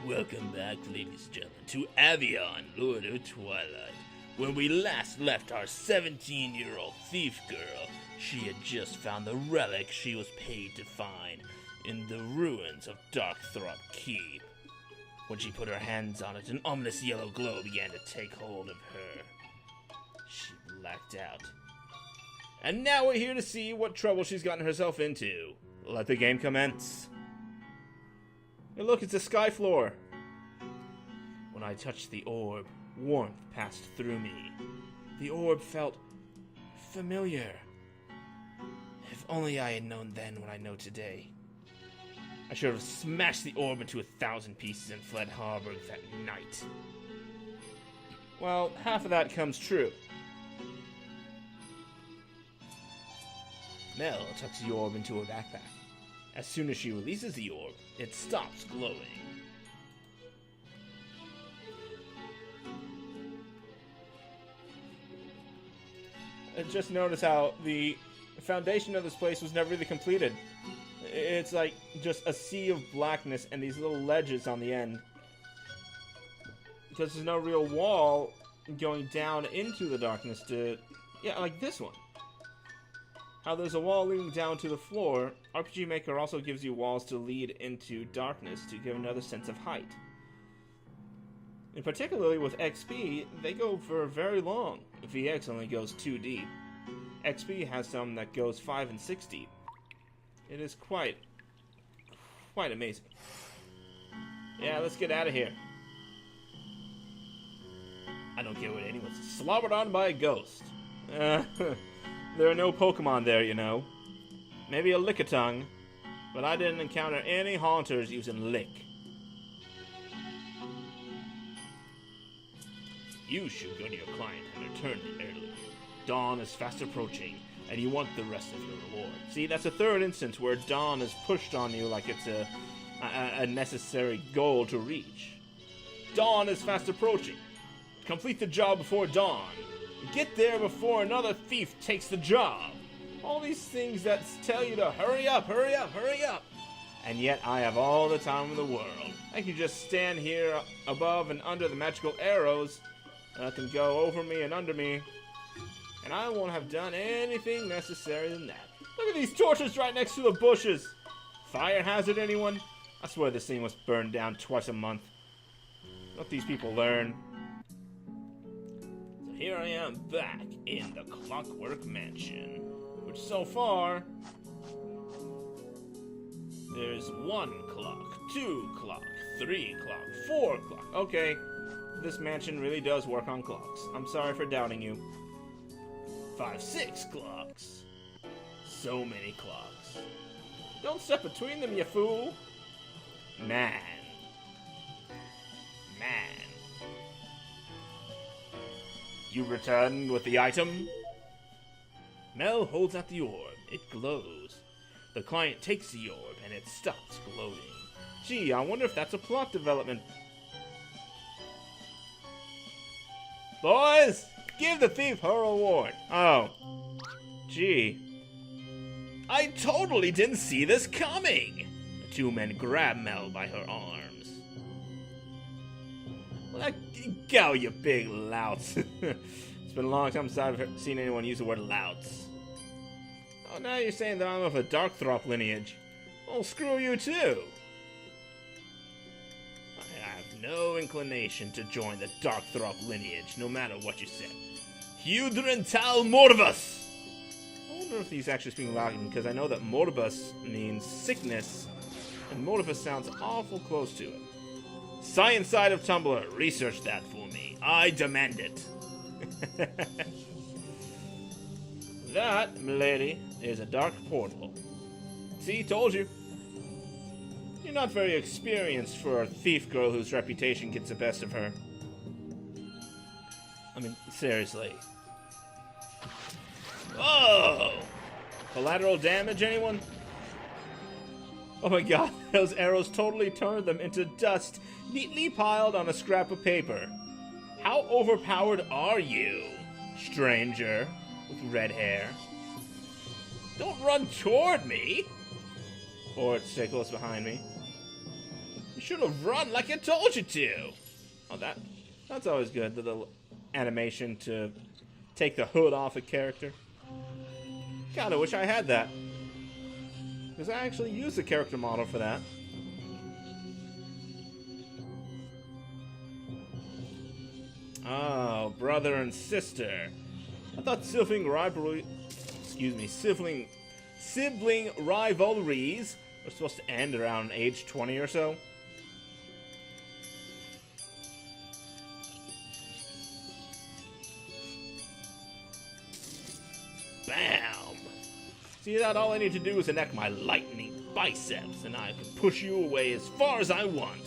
Welcome back, ladies and gentlemen, to Aveyond, Lord of Twilight. When we last left our 17-year-old thief girl, she had just found the relic she was paid to find in the ruins of Darkthrop Keep. When she put her hands on it, an ominous yellow glow began to take hold of her. She blacked out. And now we're here to see what trouble she's gotten herself into. Let the game commence. Hey, look, it's a sky floor. When I touched the orb, warmth passed through me. The orb felt familiar. If only I had known then what I know today. I should have smashed the orb into 1,000 pieces and fled Harburg that night. Well, half of that comes true. Mel tucks the orb into her backpack. As soon as she releases the orb, it stops glowing. I just noticed how the foundation of this place was never really completed. It's like just a sea of blackness and these little ledges on the end. Because there's no real wall going down into the darkness to... Yeah, like this one. How there's a wall leading down to the floor, RPG Maker also gives you walls to lead into darkness to give another sense of height. And particularly with XP, they go for very long. VX only goes 2 deep. XP has some that goes 5 and 6 deep. It is quite amazing. Yeah, let's get out of here. I don't get what anyone's slobbered on by a ghost. There are no Pokemon there, you know. Maybe a Lickitung, but I didn't encounter any haunters using Lick. You should go to your client and return me early. Dawn is fast approaching, and you want the rest of your reward. See, that's a third instance where dawn is pushed on you like it's a necessary goal to reach. Dawn is fast approaching. Complete the job before dawn. Get there before another thief takes the job. All these things that tell you to hurry up, hurry up, hurry up. And yet I have all the time in the world. I can just stand here above and under the magical arrows. Let them go over me and under me. And I won't have done anything necessary than that. Look at these torches right next to the bushes. Fire hazard, anyone? I swear this thing must burn down twice a month. Let these people learn. So here I am back in the Clockwork Mansion. Which so far, there's 1 clock, 2 clock, 3 clock, 4 clock. Okay, this mansion really does work on clocks. I'm sorry for doubting you. 5, 6 clocks. So many clocks. Don't step between them, you fool. Man. You returned with the item? Mel holds out the orb. It glows. The client takes the orb and it stops glowing. Gee, I wonder if that's a plot development. Boys, give the thief her reward. Oh. Gee. I totally didn't see this coming. The 2 men grab Mel by her arms. Let go, you big louts. It's been a long time since I've seen anyone use the word louts. Oh, now you're saying that I'm of a Darkthrop lineage. Well, screw you too. I have no inclination to join the Darkthrop lineage, no matter what you said. Hudrin Tal Morbus! I wonder if he's actually speaking Latin, because I know that Morbus means sickness, and Morbus sounds awful close to it. Science side of Tumblr, research that for me. I demand it. That, milady, is a dark portal. See, told you. You're not very experienced for a thief girl whose reputation gets the best of her. I mean, seriously. Oh! Collateral damage, anyone? Oh my god, those arrows totally turned them into dust, neatly piled on a scrap of paper. How overpowered are you, stranger with red hair? Don't run toward me! Or stay close behind me. should have run like I told you to. Oh, that's always good. The little animation to take the hood off a character. Kinda wish I had that. Because I actually used the character model for that. Oh, brother and sister. I thought sibling rivalries were supposed to end around age 20 or so. Bam! See that? All I need to do is enact my lightning biceps, and I can push you away as far as I want.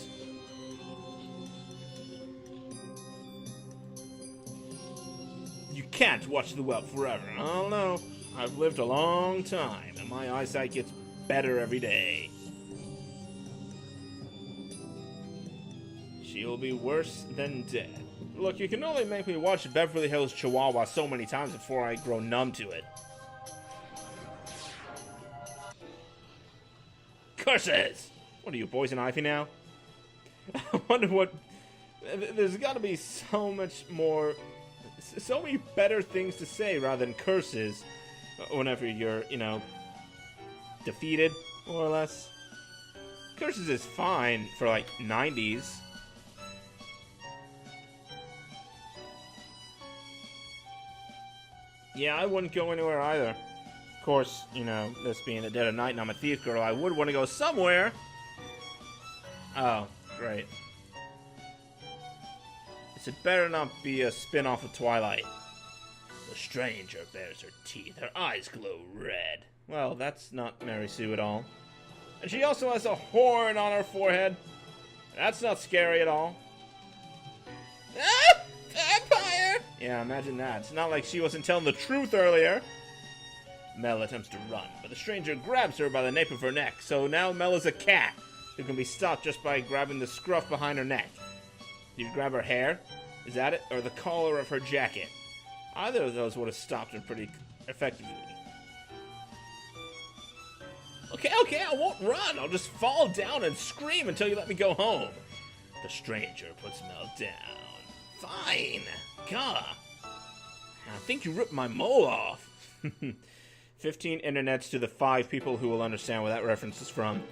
You can't watch the whelp forever. I don't know. I've lived a long time, and my eyesight gets better every day. She'll be worse than dead. Look, you can only make me watch Beverly Hills Chihuahua so many times before I grow numb to it. Curses! What are you, Poison Ivy now? I wonder what... There's gotta be so much more... So many better things to say rather than curses whenever you're, you know, defeated, more or less. Curses is fine for, like, 90s. Yeah, I wouldn't go anywhere either. Of course, you know, this being the dead of night and I'm a thief girl, I would want to go somewhere. Oh, great. This had better not be a spin-off of Twilight. The stranger bares her teeth. Her eyes glow red. Well, that's not Mary Sue at all. And she also has a horn on her forehead. That's not scary at all. Ah! Vampire! Yeah, imagine that. It's not like she wasn't telling the truth earlier. Mel attempts to run, but the stranger grabs her by the nape of her neck. So now Mel is a cat who can be stopped just by grabbing the scruff behind her neck. Did you grab her hair? Is that it? Or the collar of her jacket? Either of those would have stopped her pretty effectively. Okay, I won't run. I'll just fall down and scream until you let me go home. The stranger puts Mel down. Fine. God. I think you ripped my mole off. 15 internets to the 5 people who will understand where that reference is from.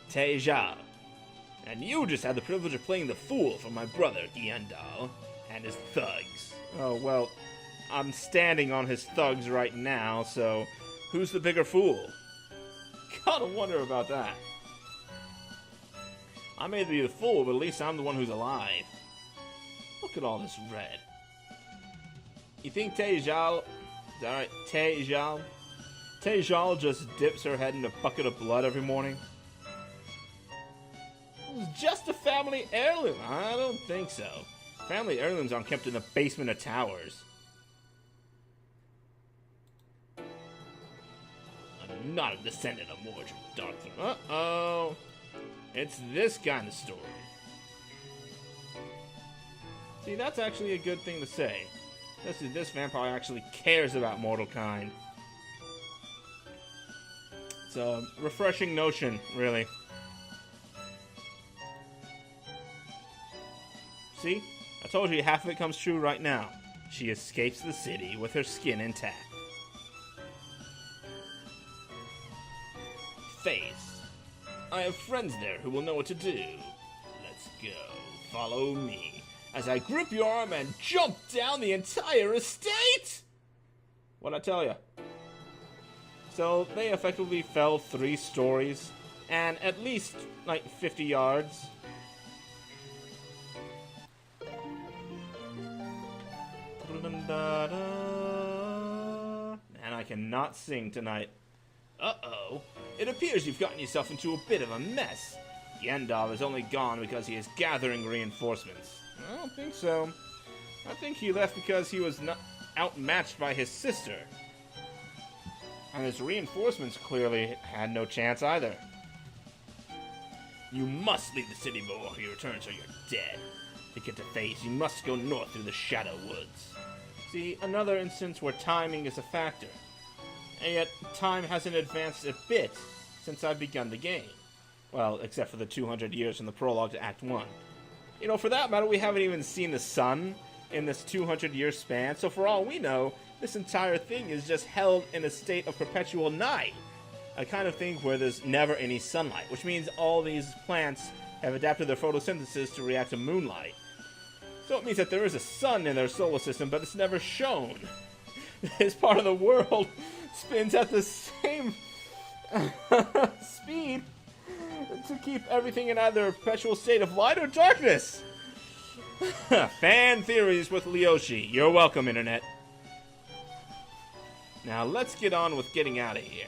Teja. And you just had the privilege of playing the fool for my brother, Giendal, and his thugs. Oh, well, I'm standing on his thugs right now, so who's the bigger fool? Gotta wonder about that. I may be the fool, but at least I'm the one who's alive. Look at all this red. You think Tejal... Is that right? Tejal? Tejal just dips her head in a bucket of blood every morning? It's just a family heirloom. I don't think so. Family heirlooms aren't kept in the basement of towers. I'm not a descendant of Mordred Darkthrone. Uh-oh. It's this kind of story. See, that's actually a good thing to say. This vampire actually cares about mortal kind. It's a refreshing notion, really. See? I told you half of it comes true right now. She escapes the city with her skin intact. Face. I have friends there who will know what to do. Let's go. Follow me as I grip your arm and jump down the entire estate! What'd I tell you? So they effectively fell 3 stories and at least like 50 yards. And I cannot sing tonight. Uh-oh. It appears you've gotten yourself into a bit of a mess. Gendal is only gone because he is gathering reinforcements. I don't think so. I think he left because he was not outmatched by his sister. And his reinforcements clearly had no chance either. You must leave the city before he returns or you're dead. To get to Faze, you must go north through the Shadow Woods. See, another instance where timing is a factor. And yet, time hasn't advanced a bit since I've begun the game. Well, except for the 200 years in the prologue to Act 1. You know, for that matter, we haven't even seen the sun in this 200-year span, so for all we know, this entire thing is just held in a state of perpetual night. A kind of thing where there's never any sunlight, which means all these plants have adapted their photosynthesis to react to moonlight. So it means that there is a sun in their solar system, but it's never shown. This part of the world spins at the same speed to keep everything in either a perpetual state of light or darkness. Fan theories with Leoshi. You're welcome, Internet. Now let's get on with getting out of here.